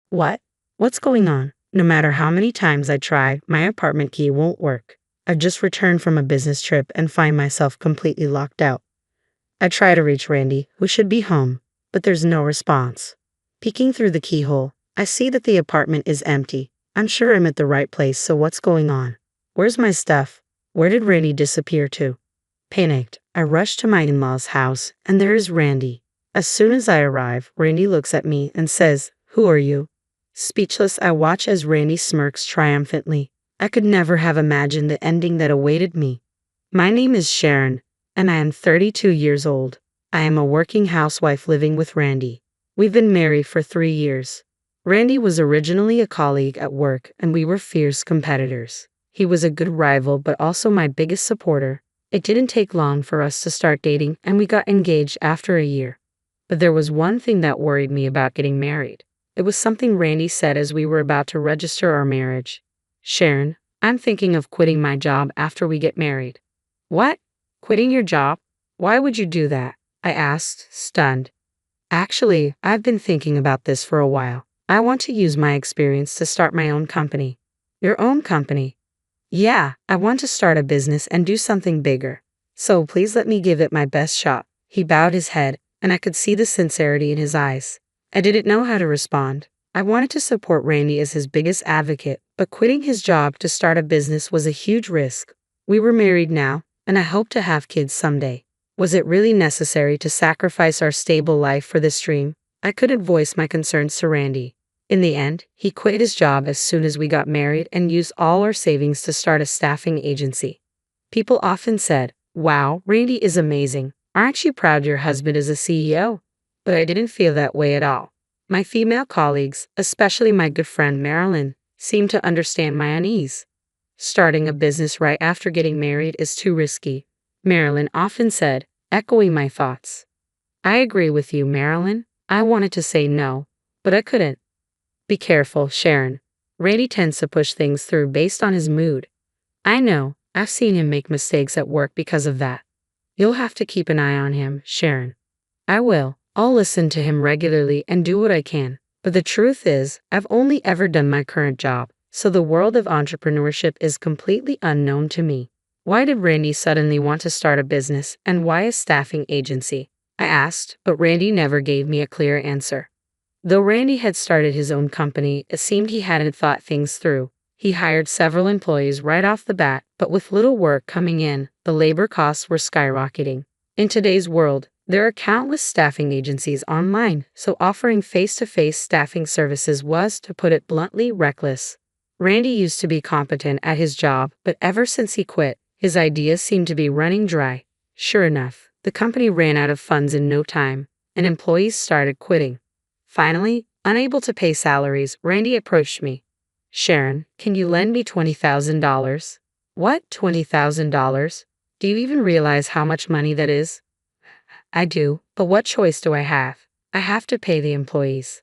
What? What's going on? No matter how many times I try, my apartment key won't work. I've just returned from a business trip and find myself completely locked out. I try to reach Randy, who should be home, but there's no response. Peeking through the keyhole, I see that the apartment is empty. I'm sure I'm at the right place, so what's going on? Where's my stuff? Where did Randy disappear to? Panicked, I rush to my in-laws' house, and there is Randy. As soon as I arrive, Randy looks at me and says, "Who are you?" Speechless, I watch as Randy smirks triumphantly. I could never have imagined the ending that awaited me. My name is Sharon, and I am 32 years old. I am a working housewife living with Randy. We've been married for 3 years. Randy was originally a colleague at work, and we were fierce competitors. He was a good rival, but also my biggest supporter. It didn't take long for us to start dating, and we got engaged after a year. But there was one thing that worried me about getting married. It was something Randy said as we were about to register our marriage. "Sharon, I'm thinking of quitting my job after we get married." "What? Quitting your job? Why would you do that?" I asked, stunned. "Actually, I've been thinking about this for a while. I want to use my experience to start my own company." "Your own company?" "Yeah, I want to start a business and do something bigger. So please let me give it my best shot." He bowed his head, and I could see the sincerity in his eyes. I didn't know how to respond. I wanted to support Randy as his biggest advocate, but quitting his job to start a business was a huge risk. We were married now, and I hoped to have kids someday. Was it really necessary to sacrifice our stable life for this dream? I couldn't voice my concerns to Randy. In the end, he quit his job as soon as we got married and used all our savings to start a staffing agency. People often said, "Wow, Randy is amazing. Aren't you proud your husband is a CEO?" But I didn't feel that way at all. My female colleagues, especially my good friend Marilyn, seemed to understand my unease. "Starting a business right after getting married is too risky," Marilyn often said, echoing my thoughts. "I agree with you, Marilyn." I wanted to say no, but I couldn't. "Be careful, Sharon. Randy tends to push things through based on his mood." "I know. I've seen him make mistakes at work because of that." "You'll have to keep an eye on him, Sharon." "I will. I'll listen to him regularly and do what I can. But the truth is, I've only ever done my current job, so the world of entrepreneurship is completely unknown to me." "Why did Randy suddenly want to start a business, and why a staffing agency?" I asked, but Randy never gave me a clear answer. Though Randy had started his own company, it seemed he hadn't thought things through. He hired several employees right off the bat, but with little work coming in, the labor costs were skyrocketing. In today's world, there are countless staffing agencies online, so offering face-to-face staffing services was, to put it bluntly, reckless. Randy used to be competent at his job, but ever since he quit, his ideas seemed to be running dry. Sure enough, the company ran out of funds in no time, and employees started quitting. Finally, unable to pay salaries, Randy approached me. "Sharon, can you lend me $20,000? "What, $20,000? Do you even realize how much money that is?" "I do, but what choice do I have? I have to pay the employees."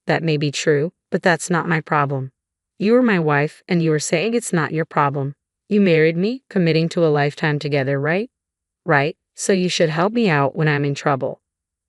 "That may be true, but that's not my problem." "You are my wife, and you are saying it's not your problem. You married me, committing to a lifetime together, right?" "Right, so you should help me out when I'm in trouble."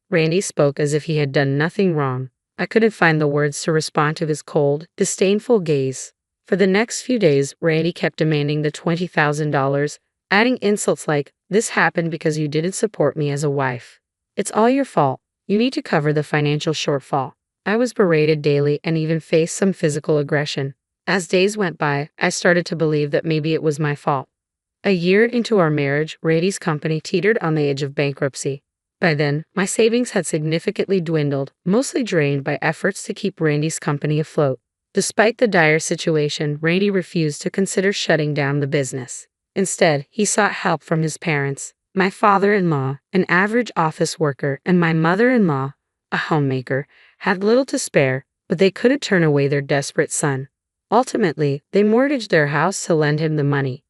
Randy spoke as if he had done nothing wrong. I couldn't find the words to respond to his cold, disdainful gaze. For the next few days, Randy kept demanding the $20,000, adding insults like, "This happened because you didn't support me as a wife. It's all your fault. You need to cover the financial shortfall." I was berated daily and even faced some physical aggression. As days went by, I started to believe that maybe it was my fault. A year into our marriage, Randy's company teetered on the edge of bankruptcy. By then, my savings had significantly dwindled, mostly drained by efforts to keep Randy's company afloat. Despite the dire situation, Randy refused to consider shutting down the business. Instead, he sought help from his parents, my father-in-law, an average office worker, and my mother-in-law, a homemaker, had little to spare, but they couldn't turn away their desperate son. Ultimately, they mortgaged their house to lend him the money.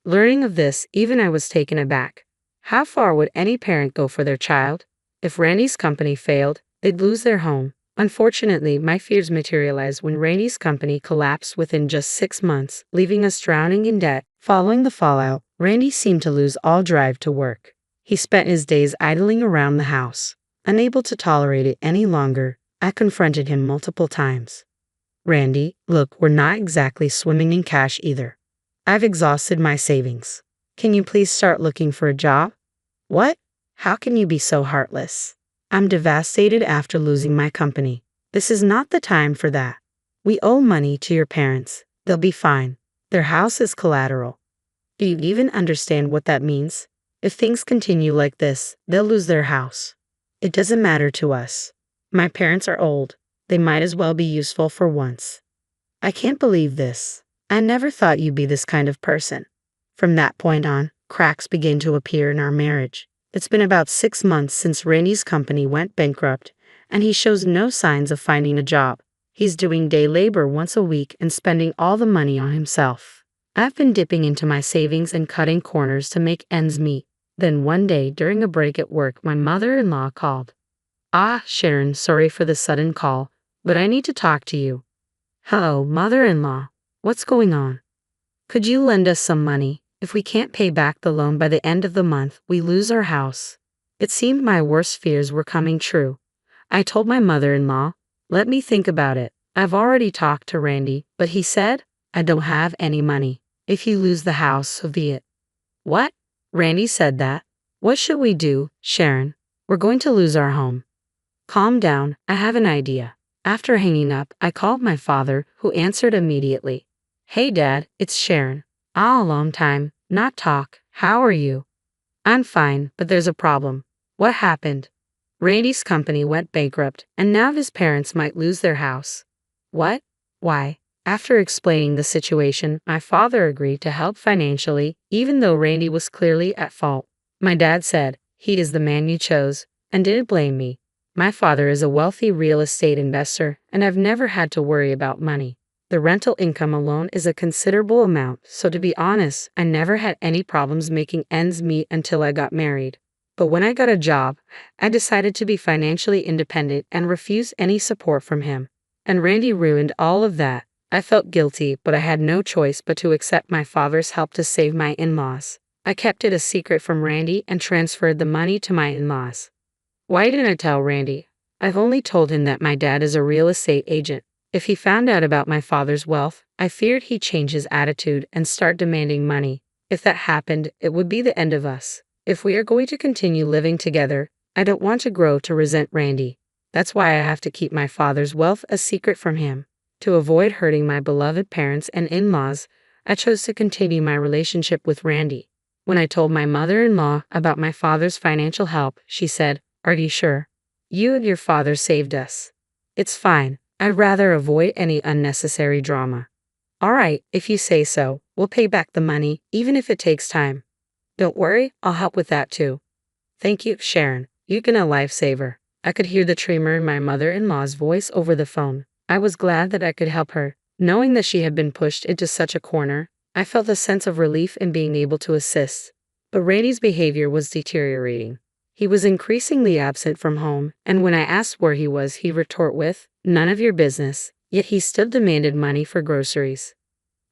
Learning of this, even I was taken aback. How far would any parent go for their child? If Randy's company failed, they'd lose their home. Unfortunately, my fears materialized when Randy's company collapsed within just 6 months, leaving us drowning in debt. Following the fallout, Randy seemed to lose all drive to work. He spent his days idling around the house. Unable to tolerate it any longer, I confronted him multiple times. Randy, look, we're not exactly swimming in cash either. I've exhausted my savings. Can you please start looking for a job? What? How can you be so heartless? I'm devastated after losing my company. This is not the time for that. We owe money to your parents. They'll be fine. Their house is collateral. Do you even understand what that means? If things continue like this, they'll lose their house. It doesn't matter to us. My parents are old. They might as well be useful for once. I can't believe this. I never thought you'd be this kind of person. From that point on, cracks began to appear in our marriage. It's been about 6 months since Randy's company went bankrupt, and he shows no signs of finding a job. He's doing day labor once a week and spending all the money on himself. I've been dipping into my savings and cutting corners to make ends meet. Then one day, during a break at work, my mother-in-law called. Ah, Sharon, sorry for the sudden call, but I need to talk to you. Hello, mother-in-law. What's going on? Could you lend us some money? If we can't pay back the loan by the end of the month, we lose our house. It seemed my worst fears were coming true. I told my mother-in-law, let me think about it. I've already talked to Randy, but he said, I don't have any money. If you lose the house, so be it. What? Randy said that? What should we do, Sharon? We're going to lose our home. Calm down, I have an idea. After hanging up, I called my father, who answered immediately. Hey Dad, it's Sharon. A long time, not talk. How are you? I'm fine, but there's a problem. What happened? Randy's company went bankrupt, and now his parents might lose their house. What? Why? After explaining the situation, my father agreed to help financially, even though Randy was clearly at fault. My dad said, he is the man you chose, and didn't blame me. My father is a wealthy real estate investor, and I've never had to worry about money. The rental income alone is a considerable amount, so to be honest, I never had any problems making ends meet until I got married. But when I got a job, I decided to be financially independent and refuse any support from him. And Randy ruined all of that. I felt guilty, but I had no choice but to accept my father's help to save my in-laws. I kept it a secret from Randy and transferred the money to my in-laws. Why didn't I tell Randy? I've only told him that my dad is a real estate agent. If he found out about my father's wealth, I feared he'd change his attitude and start demanding money. If that happened, it would be the end of us. If we are going to continue living together, I don't want to grow to resent Randy. That's why I have to keep my father's wealth a secret from him. To avoid hurting my beloved parents and in-laws, I chose to continue my relationship with Randy. When I told my mother-in-law about my father's financial help, she said, Are you sure? You and your father saved us. It's fine. I'd rather avoid any unnecessary drama. All right, if you say so, we'll pay back the money, even if it takes time. Don't worry, I'll help with that too. Thank you, Sharon. You've been a lifesaver. I could hear the tremor in my mother-in-law's voice over the phone. I was glad that I could help her. Knowing that she had been pushed into such a corner, I felt a sense of relief in being able to assist. But Randy's behavior was deteriorating. He was increasingly absent from home, and when I asked where he was, he'd retort with, None of your business, yet he still demanded money for groceries.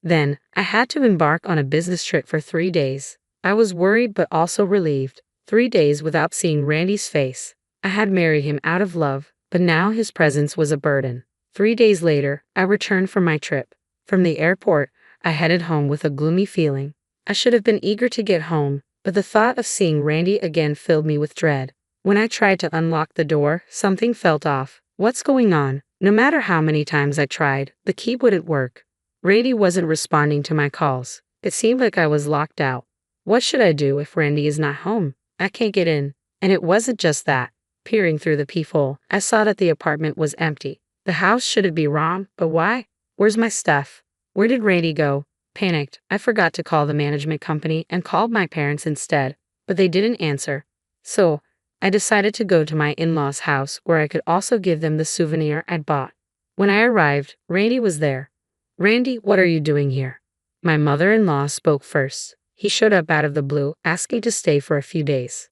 Then, I had to embark on a business trip for 3 days. I was worried but also relieved. 3 days without seeing Randy's face. I had married him out of love, but now his presence was a burden. 3 days later, I returned from my trip. From the airport, I headed home with a gloomy feeling. I should have been eager to get home, but the thought of seeing Randy again filled me with dread. When I tried to unlock the door, something felt off. What's going on? No matter how many times I tried, the key wouldn't work. Randy wasn't responding to my calls. It seemed like I was locked out. What should I do if Randy is not home? I can't get in. And it wasn't just that. Peering through the peephole, I saw that the apartment was empty. The house shouldn't be wrong, but why? Where's my stuff? Where did Randy go? Panicked, I forgot to call the management company and called my parents instead, but they didn't answer. So, I decided to go to my in-laws' house where I could also give them the souvenir I'd bought. When I arrived, Randy was there. Randy, what are you doing here? My mother-in-law spoke first. He showed up out of the blue, asking to stay for a few days.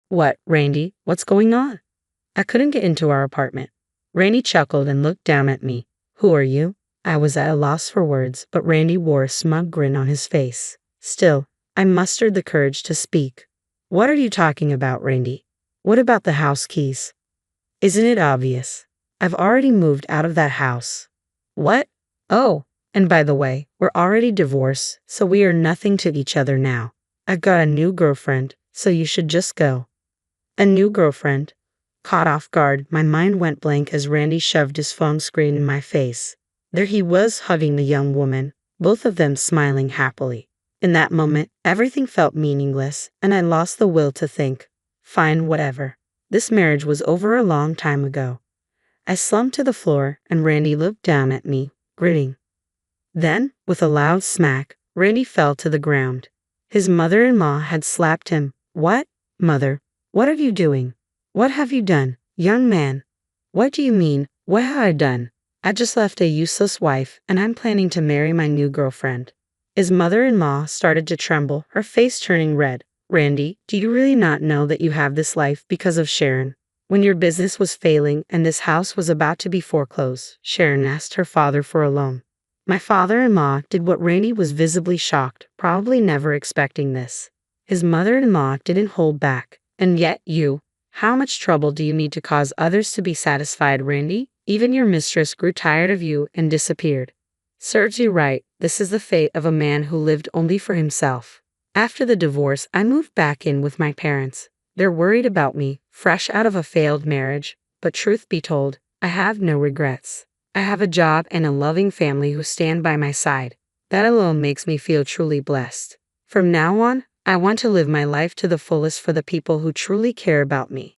What, Randy? What's going on? I couldn't get into our apartment. Randy chuckled and looked down at me. Who are you? I was at a loss for words, but Randy wore a smug grin on his face. Still, I mustered the courage to speak. What are you talking about, Randy? What about the house keys? Isn't it obvious? I've already moved out of that house. What? Oh, and by the way, we're already divorced, so we are nothing to each other now. I've got a new girlfriend, so you should just go. A new girlfriend? Caught off guard, my mind went blank as Randy shoved his phone screen in my face. There he was hugging the young woman, both of them smiling happily. In that moment, everything felt meaningless, and I lost the will to think. Fine, whatever. This marriage was over a long time ago. I slumped to the floor, and Randy looked down at me, grinning. Then, with a loud smack, Randy fell to the ground. His mother-in-law had slapped him. What? Mother, what are you doing? What have you done, young man? What do you mean, what have I done? I just left a useless wife, and I'm planning to marry my new girlfriend. His mother-in-law started to tremble, her face turning red. Randy, do you really not know that you have this life because of Sharon? When your business was failing and this house was about to be foreclosed, Sharon asked her father for a loan. My father-in-law did what Randy was visibly shocked, probably never expecting this. His mother-in-law didn't hold back. And yet you, how much trouble do you need to cause others to be satisfied, Randy? Even your mistress grew tired of you and disappeared. Serves you right, this is the fate of a man who lived only for himself. After the divorce, I moved back in with my parents. They're worried about me, fresh out of a failed marriage, but truth be told, I have no regrets. I have a job and a loving family who stand by my side. That alone makes me feel truly blessed. From now on, I want to live my life to the fullest for the people who truly care about me.